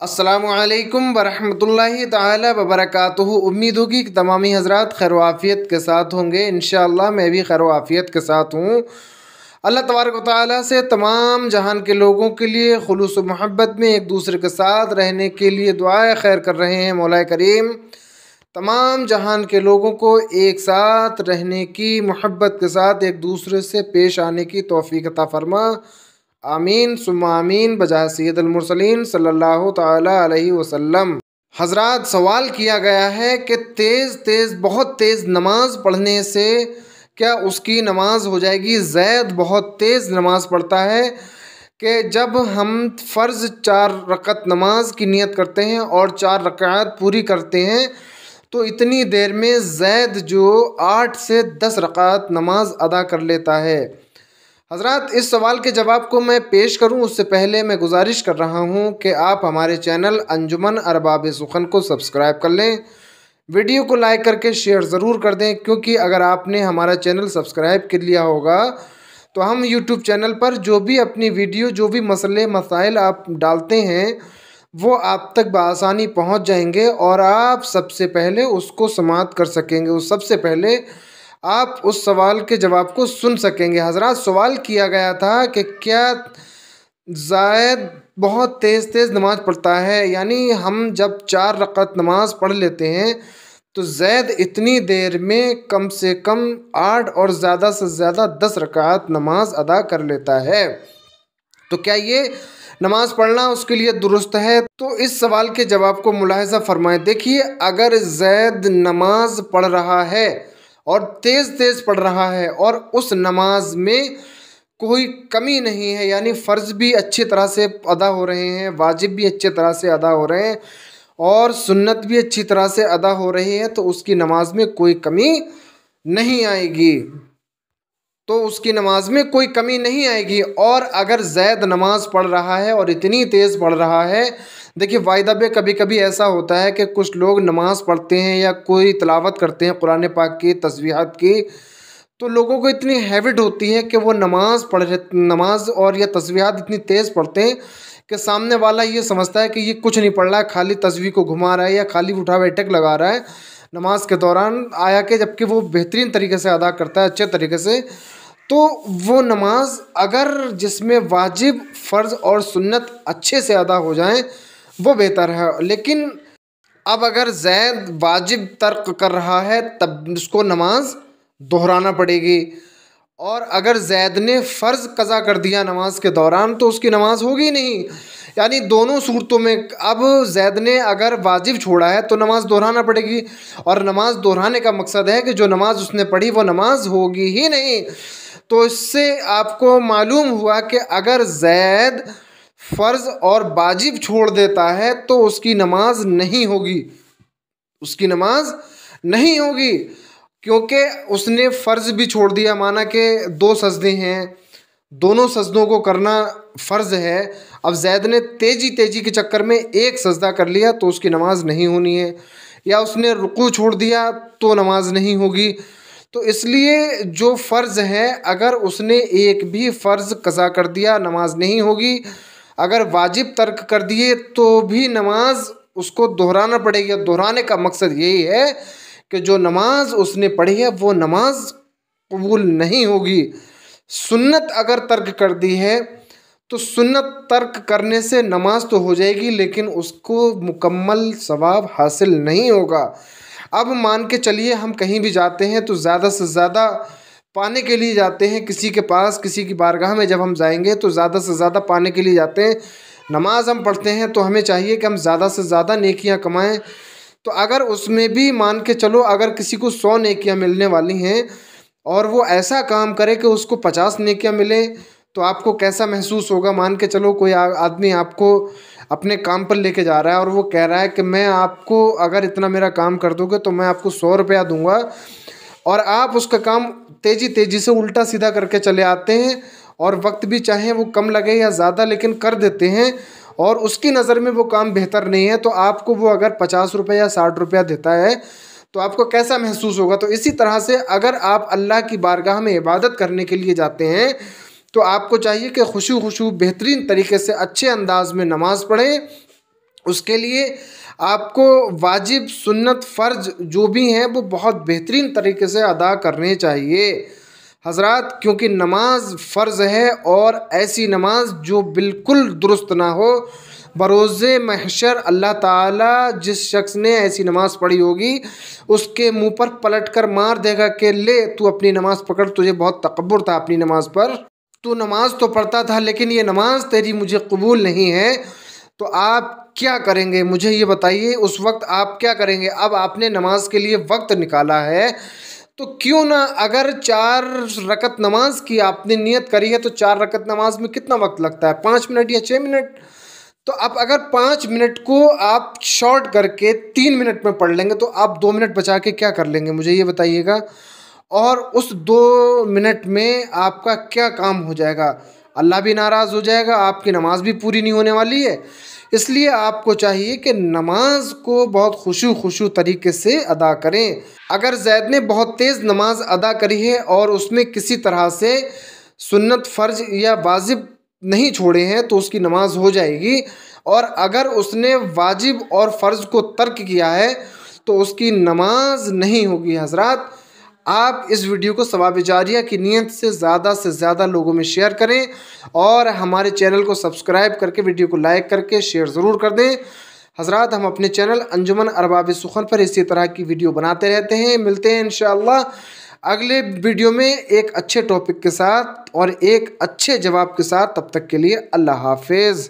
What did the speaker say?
अस्सलामुअलैकुम वरहमतुल्लाहि ताला वबरकातुहू। उम्मीद होगी कि तमामी हज़रात खैर वाफ़ियत के साथ होंगे। इंशाअल्लाह मैं भी खैर वाफ़ियत के साथ हूँ। अल्लाह तबारक व तआला से तमाम जहान के लोगों के लिए खुलूस मोहब्बत में एक दूसरे के साथ रहने के लिए दुआए खैर कर रहे हैं। मौला करीम तमाम जहान के लोगों को एक साथ रहने की, मोहब्बत के साथ एक दूसरे से पेश आने की तौफीक अता फरमा। आमीन सुम्मा आमीन बजाय सैयदुल मुरसलीन सल्लल्लाहु ताला अलैहि वसल्लम। हजरात, सवाल किया गया है कि बहुत तेज़ नमाज पढ़ने से क्या उसकी नमाज हो जाएगी? ज़ैद बहुत तेज़ नमाज पढ़ता है कि जब हम फ़र्ज़ 4 रकत नमाज की नियत करते हैं और 4 रकात पूरी करते हैं तो इतनी देर में ज़ैद जो 8 से 10 रकात नमाज अदा कर लेता है। हज़रात, इस सवाल के जवाब को मैं पेश करूं उससे पहले मैं गुजारिश कर रहा हूं कि आप हमारे चैनल अंजुमन अरबाब सुखन को सब्सक्राइब कर लें, वीडियो को लाइक करके शेयर ज़रूर कर दें, क्योंकि अगर आपने हमारा चैनल सब्सक्राइब कर लिया होगा तो हम यूट्यूब चैनल पर जो भी अपनी वीडियो, जो भी मसले मसाइल आप डालते हैं वो आप तक बआसानी पहुंच जाएंगे और आप सबसे पहले उसको समाअत कर सकेंगे। उस सबसे पहले आप उस सवाल के जवाब को सुन सकेंगे। हज़रात, सवाल किया गया था कि क्या ज़ैद बहुत तेज़ नमाज़ पढ़ता है, यानी हम जब 4 रकात नमाज पढ़ लेते हैं तो ज़ैद इतनी देर में कम से कम 8 और ज़्यादा से ज़्यादा 10 रकात नमाज अदा कर लेता है। तो क्या ये नमाज पढ़ना उसके लिए दुरुस्त है? तो इस सवाल के जवाब को मुलाहिज़ा फरमाएं। देखिए, अगर ज़ैद नमाज पढ़ रहा है और तेज़ पढ़ रहा है और उस नमाज में कोई कमी नहीं है, यानी फ़र्ज़ भी अच्छी तरह से अदा हो रहे हैं, वाजिब भी अच्छी तरह से अदा हो रहे हैं और सुन्नत भी अच्छी तरह से अदा हो रही है, तो उसकी नमाज में कोई कमी नहीं आएगी। तो उसकी नमाज में कोई कमी नहीं आएगी। और अगर ज़ैद नमाज पढ़ रहा है और इतनी तेज़ पढ़ रहा है, देखिए वायदा में कभी कभी ऐसा होता है कि कुछ लोग नमाज पढ़ते हैं या कोई तिलावत करते हैं कुरान पाक की, तस्बीहात की, तो लोगों को इतनी हैबिट होती है कि वो नमाज और या तस्बीहात इतनी तेज़ पढ़ते हैं कि सामने वाला ये समझता है कि ये कुछ नहीं पढ़ रहा है, खाली तस्बीह को घुमा रहा है या खाली उठा बैठक लगा रहा है नमाज के दौरान आया के, जबकि वो बेहतरीन तरीके से अदा करता है, अच्छे तरीके से। तो वो नमाज अगर जिसमें वाजिब, फ़र्ज़ और सुन्नत अच्छे से अदा हो जाएं वो बेहतर है। लेकिन अब अगर ज़ैद वाजिब तर्क कर रहा है तब उसको नमाज दोहराना पड़ेगी, और अगर ज़ैद ने फ़र्ज़ कज़ा कर दिया नमाज के दौरान तो उसकी नमाज होगी नहीं। यानी दोनों सूरतों में अब ज़ैद ने अगर वाजिब छोड़ा है तो नमाज दोहराना पड़ेगी, और नमाज दोहराने का मकसद है कि जो नमाज उसने पढ़ी वो नमाज होगी ही नहीं। तो इससे आपको मालूम हुआ कि अगर ज़ैद फ़र्ज़ और वाजिब छोड़ देता है तो उसकी नमाज नहीं होगी, उसकी नमाज नहीं होगी, क्योंकि उसने फ़र्ज़ भी छोड़ दिया। माना कि 2 सजदे हैं, दोनों सजदों को करना फ़र्ज़ है, अब ज़ैद ने तेज़ी के चक्कर में एक सजदा कर लिया तो उसकी नमाज नहीं होनी है, या उसने रुकू छोड़ दिया तो नमाज नहीं होगी। तो इसलिए जो फ़र्ज़ है अगर उसने एक भी फ़र्ज़ कज़ा कर दिया नमाज नहीं होगी, अगर वाजिब तर्क कर दिए तो भी नमाज उसको दोहराना पड़ेगी। दोहराने का मकसद यही है कि जो नमाज उसने पढ़ी है वो नमाज कबूल नहीं होगी। सुन्नत अगर तर्क कर दी है तो सुन्नत तर्क करने से नमाज तो हो जाएगी लेकिन उसको मुकम्मल सवाब हासिल नहीं होगा। अब मान के चलिए हम कहीं भी जाते हैं तो ज़्यादा से ज़्यादा पाने के लिए जाते हैं, किसी के पास, किसी की बारगाह में जब हम जाएंगे तो ज़्यादा से ज़्यादा पाने के लिए जाते हैं। नमाज हम पढ़ते हैं तो हमें चाहिए कि हम ज़्यादा से ज़्यादा नेकियां कमाएं। तो अगर उसमें भी मान के चलो अगर किसी को 100 नेकियां मिलने वाली हैं और वो ऐसा काम करे कि उसको 50 नेकियां मिले, तो आपको कैसा महसूस होगा? मान के चलो कोई आदमी आपको अपने काम पर लेके जा रहा है और वो कह रहा है कि मैं आपको अगर इतना मेरा काम कर दोगे तो मैं आपको 100 रुपया दूंगा, और आप उसका काम तेज़ी से उल्टा सीधा करके चले आते हैं और वक्त भी चाहे वो कम लगे या ज़्यादा लेकिन कर देते हैं, और उसकी नज़र में वो काम बेहतर नहीं है, तो आपको वो अगर 50 रुपये या 60 रुपया देता है तो आपको कैसा महसूस होगा? तो इसी तरह से अगर आप अल्लाह की बारगाह में इबादत करने के लिए जाते हैं तो आपको चाहिए कि खुशू बेहतरीन तरीके से अच्छे अंदाज में नमाज़ पढ़ें उसके लिए आपको वाजिब, सुन्नत, फ़र्ज जो भी हैं वो बहुत बेहतरीन तरीके से अदा करने चाहिए हज़रात, क्योंकि नमाज फ़र्ज़ है और ऐसी नमाज जो बिल्कुल दुरुस्त ना हो, बरोज़े महशर अल्लाह ताला जिस शख्स ने ऐसी नमाज़ पढ़ी होगी उसके मुंह पर पलट कर मार देगा कि ले तू अपनी नमाज़ पकड़, तुझे बहुत तकब्बुर था अपनी नमाज़ पर, तू नमाज़ तो पढ़ता था लेकिन ये नमाज़ तेरी मुझे कबूल नहीं है। तो आप क्या करेंगे मुझे ये बताइए, उस वक्त आप क्या करेंगे? अब आपने नमाज के लिए वक्त निकाला है तो क्यों ना, अगर 4 रकत नमाज की आपने नियत करी है तो 4 रकत नमाज में कितना वक्त लगता है? 5 मिनट या 6 मिनट। तो अब अगर 5 मिनट को आप शॉर्ट करके 3 मिनट में पढ़ लेंगे तो आप 2 मिनट बचा के क्या कर लेंगे मुझे ये बताइएगा? और उस 2 मिनट में आपका क्या काम हो जाएगा? अल्लाह भी नाराज़ हो जाएगा, आपकी नमाज भी पूरी नहीं होने वाली है। इसलिए आपको चाहिए कि नमाज को बहुत खुशू तरीके से अदा करें। अगर ज़ैद ने बहुत तेज़ नमाज अदा करी है और उसमें किसी तरह से सुन्नत, फ़र्ज या वाजिब नहीं छोड़े हैं तो उसकी नमाज हो जाएगी, और अगर उसने वाजिब और फ़र्ज को तर्क किया है तो उसकी नमाज नहीं होगी हज़रात। आप इस वीडियो को सवाब जारिया की नीयत से ज़्यादा लोगों में शेयर करें और हमारे चैनल को सब्सक्राइब करके वीडियो को लाइक करके शेयर ज़रूर कर दें हज़रात। हम अपने चैनल अंजुमन अरबाब सुखन पर इसी तरह की वीडियो बनाते रहते हैं। मिलते हैं इंशाअल्लाह अगले वीडियो में एक अच्छे टॉपिक के साथ और एक अच्छे जवाब के साथ। तब तक के लिए अल्लाह हाफिज़।